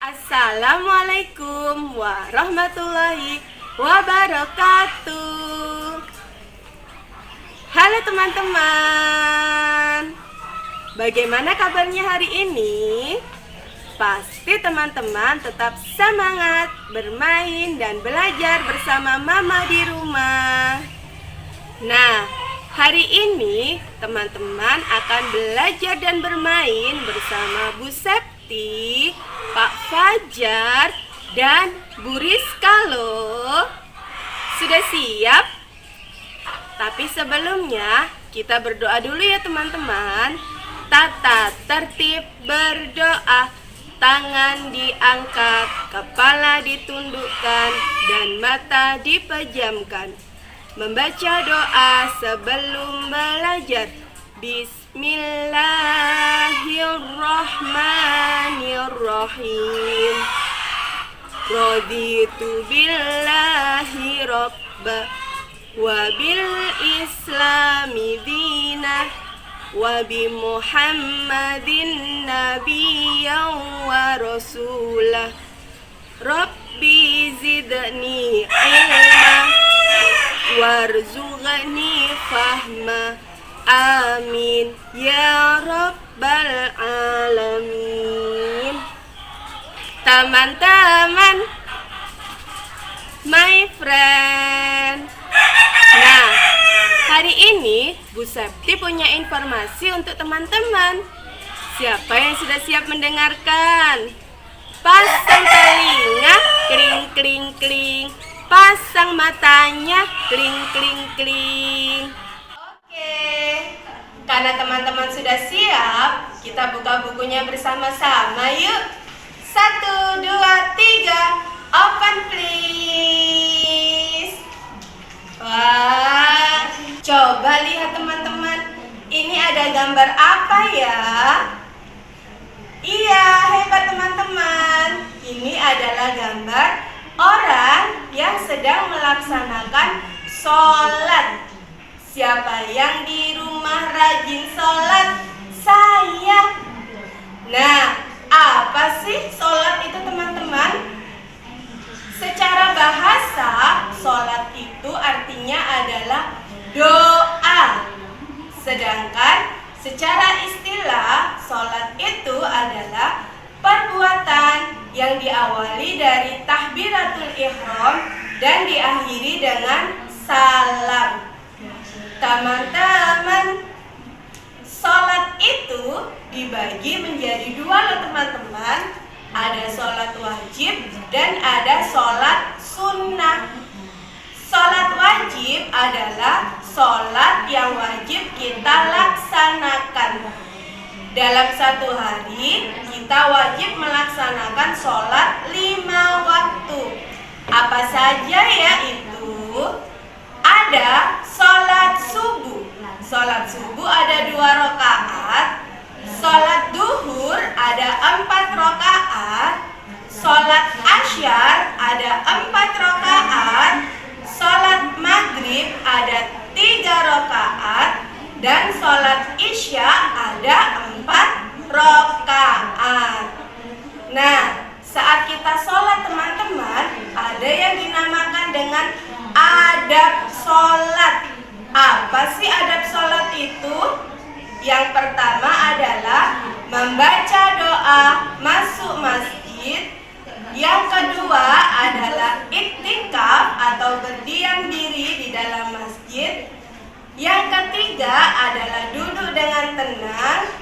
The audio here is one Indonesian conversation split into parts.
Assalamualaikum warahmatullahi wabarakatuh. Halo teman-teman, bagaimana kabarnya hari ini? Pasti teman-teman tetap semangat bermain dan belajar bersama mama di rumah. Nah, hari ini teman-teman akan belajar dan bermain bersama Bu Septi, Pak Fajar, dan Bu Rizka loh. Sudah siap? Tapi sebelumnya kita berdoa dulu ya teman-teman. Tata tertib berdoa. Tangan diangkat, kepala ditundukkan, dan mata dipejamkan. Membaca doa sebelum belajar. Bismillahirrahmanirrahim. Raditu billahi robba wa bil islami dinah wa bi Muhammadin nabiyyan wa rasulah. Rabbi zidni ilma warzuqni fahma. Amin ya rabbal alamin. Teman-teman, my friend. Nah, hari ini Bu Septi punya informasi untuk teman-teman. Siapa yang sudah siap mendengarkan? Pasang telinga, kling kling kling. Pasang matanya, kling kling kling. Oke, karena teman-teman sudah siap, kita buka bukunya bersama-sama yuk. 1, 2, 3, open please. Wah, coba lihat teman-teman, ini ada gambar apa ya? Iya, hebat teman-teman. Ini adalah gambar orang yang sedang melaksanakan sholat. Siapa yang di rumah rajin sholat? Saya. Nah, apa sih sholat itu teman-teman? Secara bahasa, sholat itu artinya adalah doa. Sedangkan secara istilah, sholat itu adalah perbuatan yang diawali dari takbiratul ihram dan diakhiri dengan salam. Teman-teman, sholat itu dibagi menjadi dua loh teman-teman. Ada sholat wajib dan ada sholat sunnah. Sholat wajib adalah sholat yang wajib kita laksanakan. Dalam satu hari kita wajib melaksanakan sholat 5 waktu. Apa saja ya itu? Ada sholat subuh. Sholat subuh ada 2 rakaat. Sholat duhur ada 4 rakaat. Sholat asyar ada 4 rakaat. Sholat maghrib ada 3 rakaat. Dan sholat isya ada 4 rakaat. Nah, saat kita sholat teman-teman, ada yang dinamakan dengan adab sholat. Apa sih adab sholat itu? Yang pertama adalah membaca doa masuk masjid. Yang kedua adalah iktikaf atau berdiam diri di dalam masjid. Yang ketiga adalah duduk dengan tenang.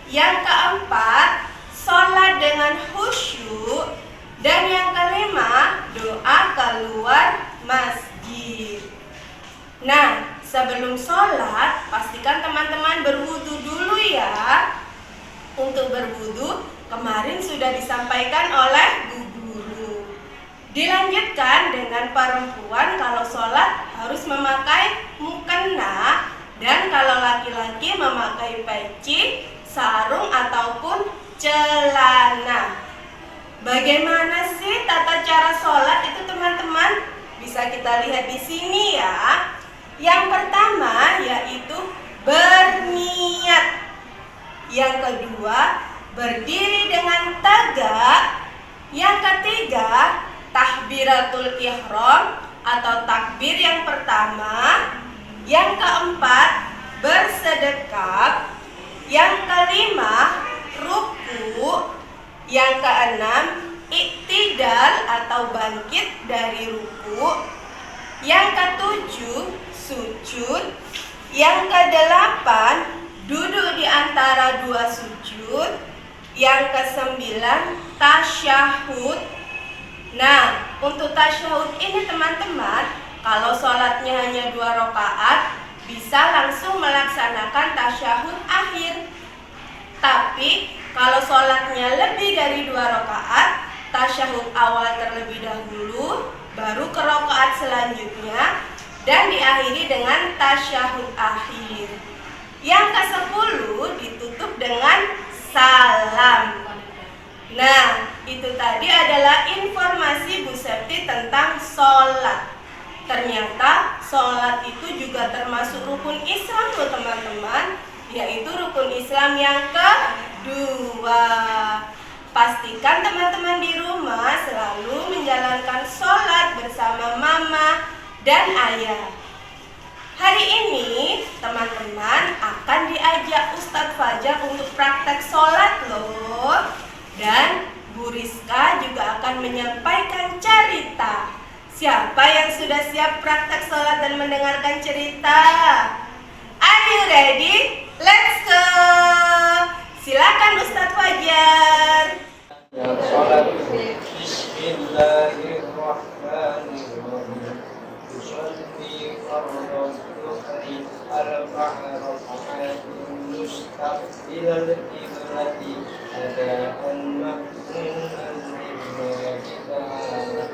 Yang keempat, sholat dengan khusyuk. Dan yang kelima, doa keluar masjid. Nah, sebelum sholat, pastikan teman-teman berwudu dulu ya. Untuk berwudu, kemarin sudah disampaikan oleh Bu Guru. Dilanjutkan dengan perempuan kalau sholat harus memakai mukena. Dan kalau laki-laki memakai peci, sarung ataupun celana. Bagaimana sih tata cara sholat itu teman-teman? Bisa kita lihat di sini ya. Yang pertama yaitu berniat. Yang kedua, berdiri dengan tegak. Yang ketiga, takbiratul ihram atau takbir yang pertama. Yang keempat, bersedekap. Yang kelima, ruku. Yang keenam, iktidal atau bangkit dari ruku. Yang ketujuh, sujud. Yang kedelapan, duduk di antara dua sujud. Yang kesembilan, tasyahud. Nah, untuk tasyahud ini teman-teman, kalau sholatnya hanya 2 rakaat, bisa langsung melaksanakan tasyahud akhir. Tapi kalau sholatnya lebih dari 2 rakaat, tasyahud awal terlebih dahulu, baru ke rakaat selanjutnya, dan diakhiri dengan tasyahud akhir. Yang ke-10 ditutup dengan salam. Nah, itu tadi adalah informasi Bu Septi tentang sholat. Ternyata sholat itu juga termasuk rukun Islam loh teman-teman, yaitu rukun Islam yang kedua. Pastikan teman-teman di rumah selalu menjalankan sholat bersama mama dan ayah. Hari ini teman-teman akan diajak Ustadz Fajar untuk praktek sholat loh. Dan Bu Rizka juga akan menyampaikan cerita. Siapa yang sudah siap praktek sholat dan mendengarkan cerita? Are you ready? Let's go! Silakan Ustadz Fajar. Sholat. Bismillahirrahmanirrahim. Usolli fardhu dhuhri arba'a raka'atin mustaqbilal qiblati adaan ma'muman lillahi ta'ala.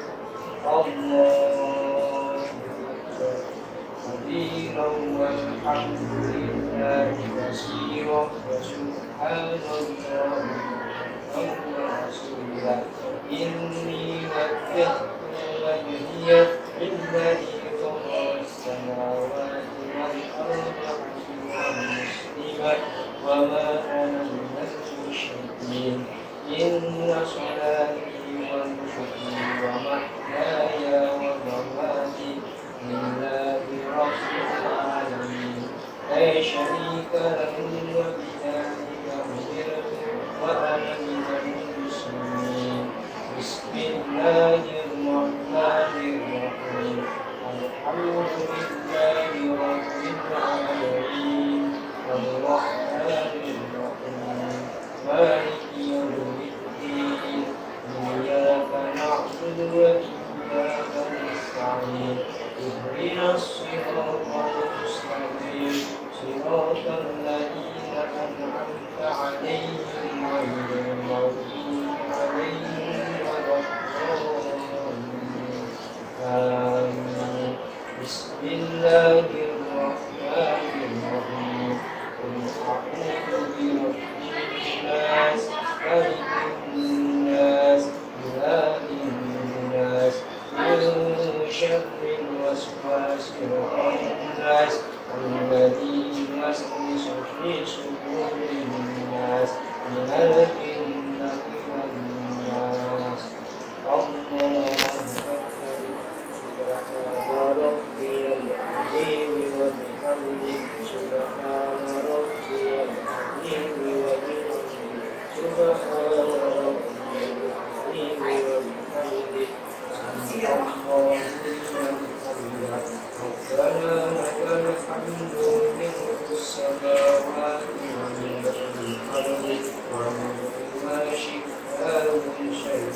Allahu akbar. Kabiran walhamdulillahi katsiran wa subhanallahi Rasulullah inni wajjahtu wajhiya lillazi fatara as-samawati wal arda musliman wa ma ana minal musyrikin inna salati wa nusuki wa mahyaya wa mamati lillahi rabbil alamin la syarika lahu wa bidzalika umirtu wa ana Bismillahirrahmanirrahim. Alhamdulillahi rabbil alamin. Ar-Rahmanir Rahim. Maliki yaumiddin. Iyyaka na'budu wa iyyaka nasta'in. Ihdinas siratal mustaqim. Siratal ladzina an'amta 'alaihim ghairil maghdubi 'alaihim. Bismillahirrahmanirrahim. Qul a'udzu birabbin nas, malikin nas, ilahin nas, min syarril waswasil khannas, alladzi yuwaswisu fi sudurin nas, minal jinnati wan nas. Allahu akbar. Subhana rabbiyal azim wa bihamdihi subhana rabbiyal azim wa bihamdihi subhana rabbiyal azim wa bihamdihi Allahu akbar. Rabbana lakal hamdu mil'us samawati wa mil'ul ardi wa mil'u ma syi'ta min syai'in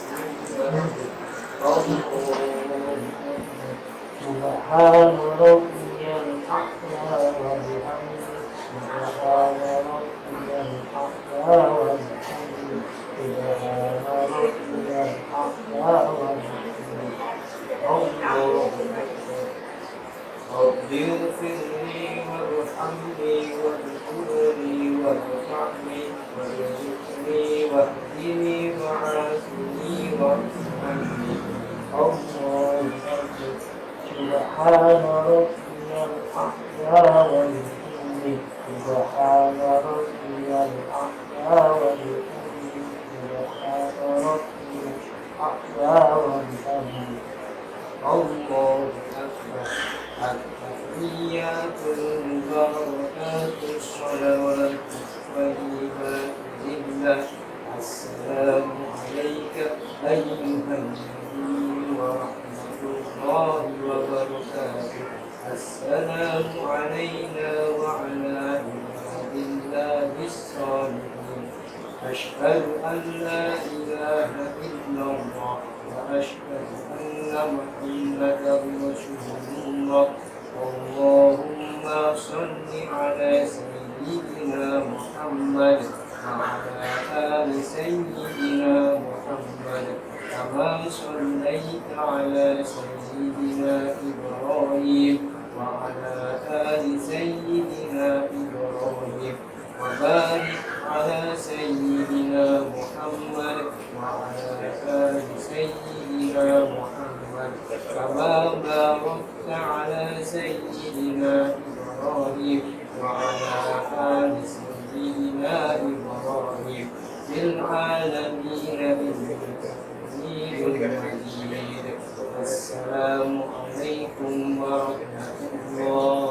Subhan rabbiyal a'la wa bihamdihi subhan rabbiyal a'la wa bihamdihi subhan rabbiyal a'la wa bihamdihi Rabbi ighfirli warhamni waghfirli warhamni warzuqni wahdini wa'afini warhamni Allahu akbar. Subhana rabbiyal a'la wa bihamdihi subhana rabbiyal a'la wa bihamdihi subhana rabbiyal بالصالحين أشهد أن لا إله إلا الله وأشهد أن محمدا رسول الله اللهم صل على سيدنا محمد وعلى آل سيدنا محمد كما صليت على سيدنا إبراهيم وعلى آل سيدنا إبراهيم وبارك على سيدنا محمد وعلى آل سيدنا محمد كما باركت على سيدنا إبراهيم وعلى آل سيدنا إبراهيم في العالمين إنك حميد مجيد السلام عليكم ورحمة الله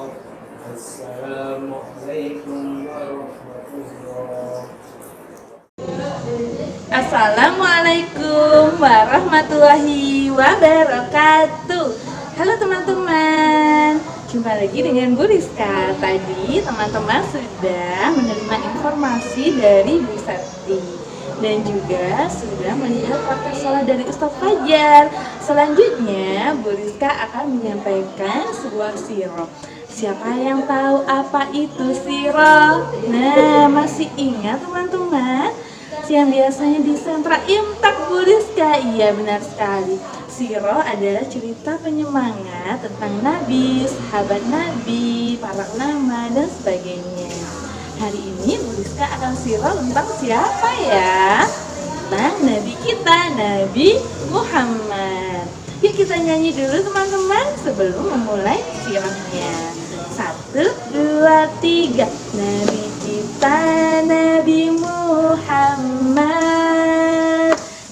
السلام عليكم ورحمة الله. Assalamualaikum warahmatullahi wabarakatuh. Halo teman-teman, jumpa lagi dengan Bu Rizka. Tadi teman-teman sudah menerima informasi dari Bu Sakti dan juga sudah melihat praktek sholat dari Ustadz Fajar. Selanjutnya Bu Rizka akan menyampaikan sebuah sirah. Siapa yang tahu apa itu sirah? Nah, masih ingat teman-teman? Yang biasanya di sentra Imtak Bu Rizka. Iya, benar sekali. Sirah adalah cerita penyemangat tentang Nabi, sahabat Nabi, para ulama, dan sebagainya. Hari ini Bu Rizka akan sirah tentang siapa ya? Tentang Nabi kita, Nabi Muhammad. Yuk kita nyanyi dulu teman-teman sebelum memulai sirahnya. 1, 2, 3. Nabi kita, Nabi Muhammad,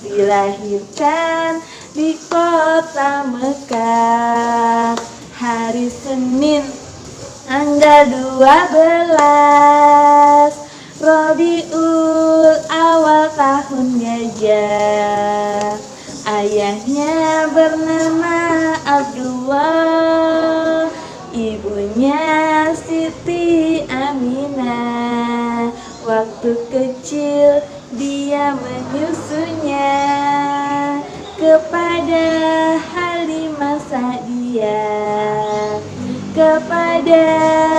dilahirkan di kota Mekah, hari Senin tanggal 12 Rabiul Awal tahun Gajah. Ayahnya bernama Abdullah, ibunya Siti Aminah. Waktu kecil dia menyusunya kepada Halimah Sa'diyah, kepada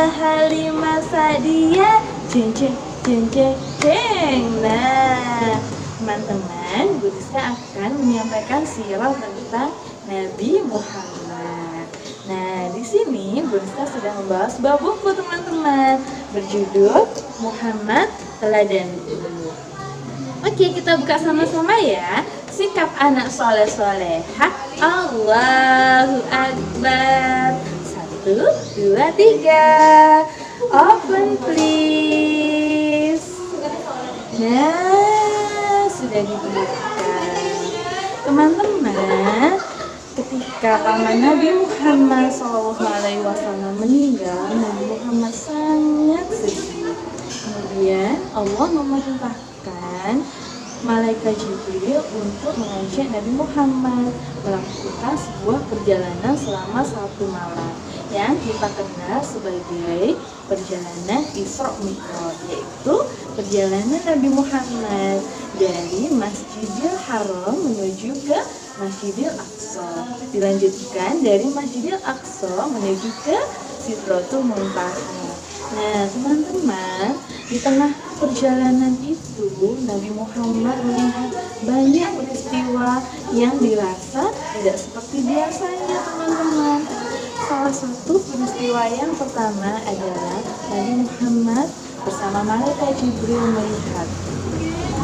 Halimah Sa'diyah. Ceng ceng ceng ceng ceng. Nah, teman-teman, Bu Rizka akan menyampaikan sirah tentang Nabi Muhammad. Nah, di sini Bu Rizka sudah membawa sebuah buku teman-teman berjudul Muhammad Teladanku. Oke, kita buka sama-sama ya. Sikap anak soleh-solehah. Allahu Akbar. 1, 2, 3. Open please. Nah, sudah dibuka. Teman-teman, ketika paman Nabi Muhammad SAW meninggal, Nabi Muhammad sangat sedih. Kemudian Allah memerintahkan malaikat Jibril untuk mengajak Nabi Muhammad melakukan sebuah perjalanan selama 1 malam yang kita kenal sebagai perjalanan Isra Mi'raj, yaitu perjalanan Nabi Muhammad dari Masjidil Haram menuju ke Masjidil Aqsa, dilanjutkan dari Masjidil Aqsa menuju ke Sidratul Muntaha. Nah, teman-teman, di tengah perjalanan itu Nabi Muhammad melihat banyak peristiwa yang dirasa tidak seperti biasanya, teman-teman. Salah satu peristiwa yang pertama adalah Nabi Muhammad bersama malaikat Jibril melihat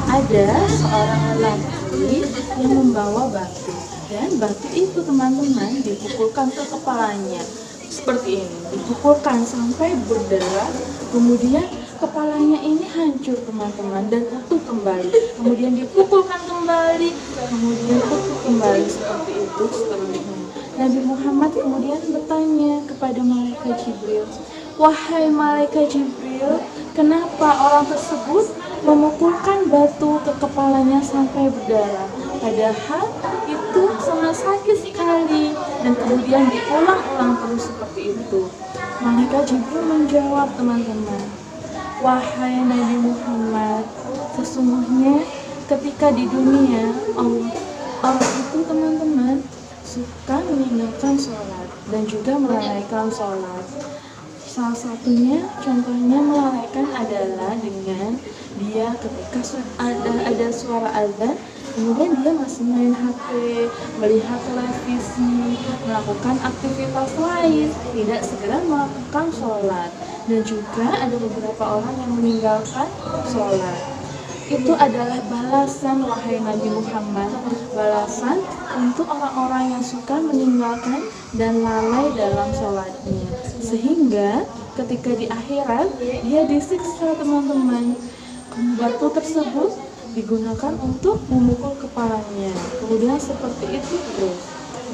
ada seorang lelaki yang membawa batu, dan batu itu teman-teman dipukulkan ke kepalanya seperti ini, dipukulkan sampai berdarah, kemudian kepalanya ini hancur teman-teman dan utuh kembali, kemudian dipukulkan kembali, kemudian utuh kembali seperti itu seterusnya. Nabi Muhammad kemudian bertanya kepada malaikat Jibril, "Wahai malaikat Jibril, kenapa orang tersebut memukulkan batu ke kepalanya sampai berdarah? Padahal itu sangat sakit sekali." Dan kemudian diulang-ulang terus seperti itu. Malaikat Jibril menjawab, teman-teman, wahai Nabi Muhammad, sesungguhnya ketika di dunia orang itu teman-teman suka meninggalkan sholat dan juga melalaikan sholat. Salah satunya contohnya melalaikan adalah dengan dia ketika ada suara azan, kemudian dia masih main HP, melihat televisi, melakukan aktivitas lain, tidak segera melakukan sholat. Dan juga ada beberapa orang yang meninggalkan sholat. Itu adalah balasan, wahai Nabi Muhammad, balasan untuk orang-orang yang suka meninggalkan dan lalai dalam sholatnya, sehingga ketika di akhirat dia disiksa teman-teman. Batu tersebut digunakan untuk memukul kepalanya, kemudian seperti itu terus.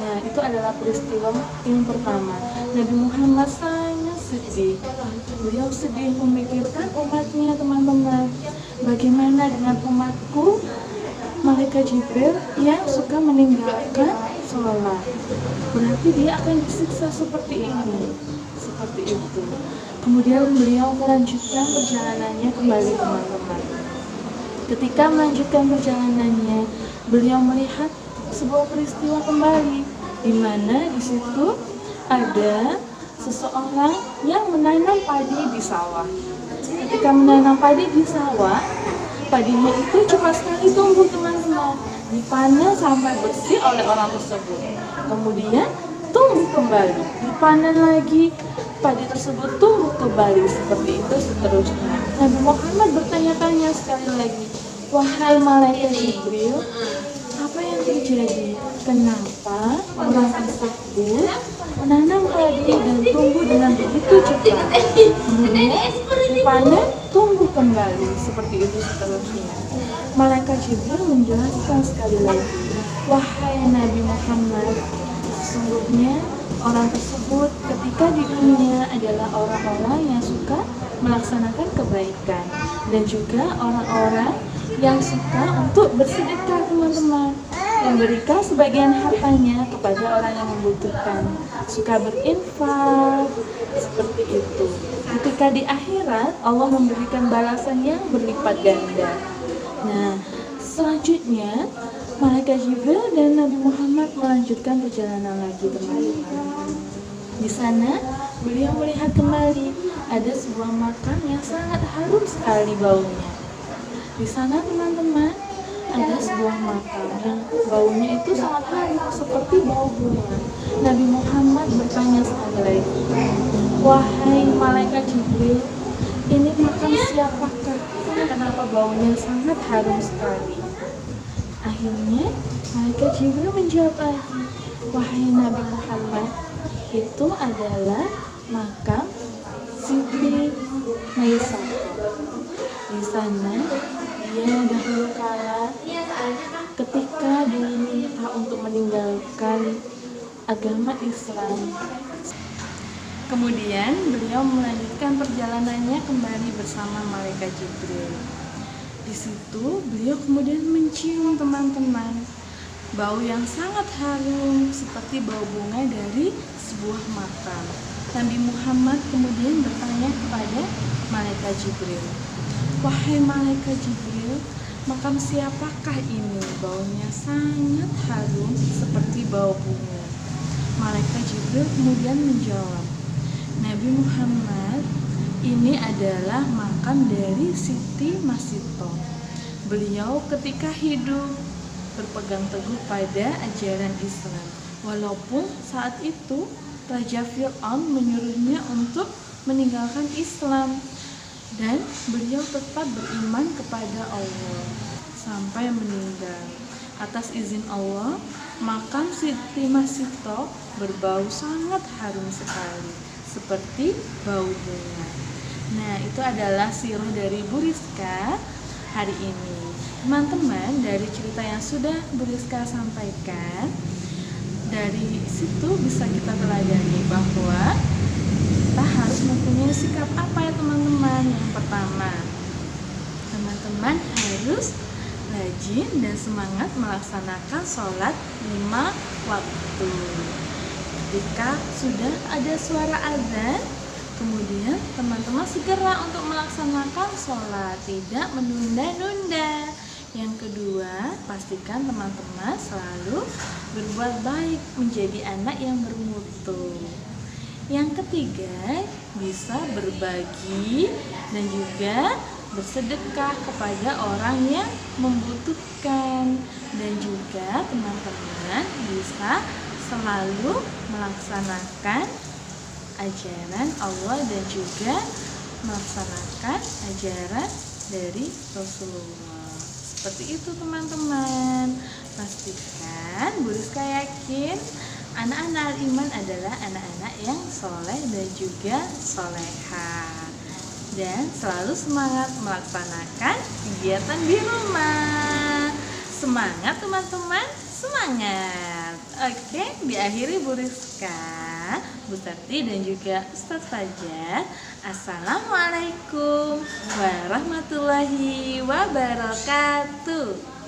Nah, itu adalah peristiwa yang pertama. Nabi Muhammad sangat sedih. Beliau sedih memikirkan umatnya, teman-teman. Bagaimana dengan umatku, Malaikat Jibril yang suka meninggalkan sholat? Berarti dia akan disiksa seperti ini, seperti itu. Kemudian beliau melanjutkan perjalanannya kembali, teman-teman. Ketika melanjutkan perjalanannya, beliau melihat sebuah peristiwa kembali, di mana di situ ada seseorang yang menanam padi di sawah. Ketika menanam padi di sawah, padinya itu cepat sekali tumbuh, teman-teman. Dipanen sampai bersih oleh orang tersebut. Kemudian tumbuh kembali, dipanen lagi, padi tersebut tumbuh kembali, seperti itu seterusnya. Nabi Muhammad bertanya-tanya sekali lagi, wahai Malaikat Jibril, apa yang terjadi? Kenapa orang tersebut menanam padi dan tumbuh dengan begitu cepat? Kemudian dipanen, tumbuh kembali, seperti itu seterusnya. Malaikat Jibril menjelaskan sekali lagi, wahai Nabi Muhammad, sesungguhnya orang tersebut ketika di dunia adalah orang-orang yang suka melaksanakan kebaikan dan juga orang-orang yang suka untuk bersedekah, teman-teman, memberikan sebagian hartanya kepada orang yang membutuhkan, suka berinfak, seperti itu. Ketika di akhirat Allah memberikan balasan yang berlipat ganda. Nah, selanjutnya Malaikat Jibril dan Nabi Muhammad melanjutkan perjalanan lagi, teman-teman. Di sana beliau melihat kembali ada sebuah makam yang sangat harum sekali baunya. Di sana, teman-teman, ada sebuah makam yang baunya itu sangat harum seperti bau bunga. Nabi Muhammad bertanya sekali lagi, wahai Malaikat Jibril, ini makam siapakah? Kenapa baunya sangat harum sekali? Akhirnya Malaikat Jibril menjawab lagi, wahai Nabi Muhammad, itu adalah makam Siti Maisah. Di sana dia dahulu kala ketika diminta untuk meninggalkan agama Islam. Kemudian beliau melanjutkan perjalanannya kembali bersama Malaikat Jibril. Di situ beliau kemudian mencium, teman-teman, bau yang sangat harum seperti bau bunga dari sebuah makam. Nabi Muhammad kemudian bertanya kepada Malaikat Jibril, wahai Malaikat Jibril, makam siapakah ini? Baunya sangat harum seperti bau bunga. Malaikat Jibril kemudian menjawab, Nabi Muhammad, ini adalah makam dari Siti Masito. Beliau ketika hidup berpegang teguh pada ajaran Islam, walaupun saat itu Raja Fir'aun menyuruhnya untuk meninggalkan Islam, dan beliau tetap beriman kepada Allah sampai meninggal. Atas izin Allah, makam Siti Masito berbau sangat harum sekali, seperti bau bunga. Nah, itu adalah sirah dari Bu Rizka hari ini. Teman-teman, dari cerita yang sudah Bu Rizka sampaikan, dari situ bisa kita teladani bahwa kita harus mempunyai sikap apa ya, teman-teman? Yang pertama, teman-teman harus rajin dan semangat melaksanakan sholat 5 waktu. Ketika sudah ada suara azan, Kemudian teman-teman segera untuk melaksanakan sholat, tidak menunda-nunda. Yang kedua, pastikan teman-teman selalu berbuat baik, menjadi anak yang bermutu. Yang ketiga, bisa berbagi dan juga bersedekah kepada orang yang membutuhkan. Dan juga teman-teman bisa selalu melaksanakan ajaran Allah dan juga melaksanakan ajaran dari Rasulullah. Seperti itu teman-teman. Pastikan Bu Rizka yakin anak-anak Al-Iman adalah anak-anak yang soleh dan juga soleha. Dan selalu semangat melaksanakan kegiatan di rumah. Semangat teman-teman, semangat. Oke, diakhiri Bu Rizka, Bu Tati dan juga Ustaz Fajar. Assalamualaikum warahmatullahi wabarakatuh.